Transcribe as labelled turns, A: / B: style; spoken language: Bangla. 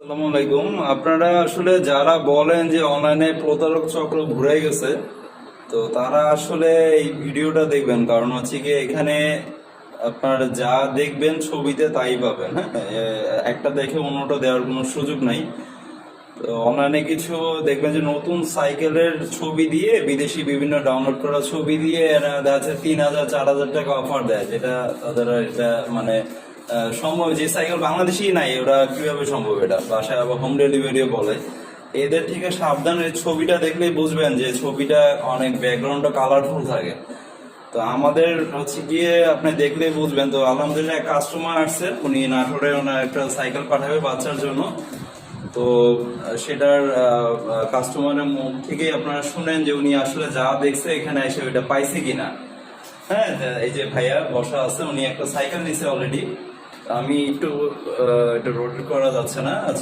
A: আসসালামু আলাইকুম। আপনারা আসলে যারা বলেন যে অনলাইনে প্রতারক চক্র ঘুরে গেছে, তো তারা আসলে এই ভিডিওটা দেখবেন। কারণ হচ্ছে কি, এখানে আপনার যা দেখবেন ছবিতে তাই পাবেন। হ্যাঁ, একটা দেখে অন্যটা দেওয়ার কোনো সুযোগ নাই। তো অনলাইনে কিছু দেখবেন যে নতুন সাইকেলের ছবি দিয়ে, বিদেশি বিভিন্ন ডাউনলোড করা ছবি দিয়ে এরা দেখা যাচ্ছে 3,000 4,000 টাকা অফার দেয়, যেটা তাদের এটা মানে সম্ভব। যে সাইকেল বাংলাদেশেই নাই, ওরা কিভাবে সম্ভব? এটা বাসায় আবার হোম ডেলিভারিও বলে। এদের থেকে সাবধান। এই ছবিটা দেখলেই বুঝবেন যে ছবিটা অনেক ব্যাকগ্রাউন্ডটা কালারফুল থাকে। তো আমাদের হচ্ছে গিয়ে আপনি দেখলেই বুঝবেন। তো আলহামদুলিল্লাহ এক কাস্টমার আসছে, উনি নাটোরে ওনার একটা সাইকেল পাঠাবে বাচ্চার জন্য। তো সেটার কাস্টমারের মুখ থেকেই আপনারা শুনেন যে উনি আসলে যা দেখছে এখানে এসে ওইটা পাইছে কিনা। হ্যাঁ, এই যে ভাইয়া বসা আছে, উনি একটা সাইকেল নিছে অলরেডি। আমি একটু এটা রোটেট করা যাচ্ছে না।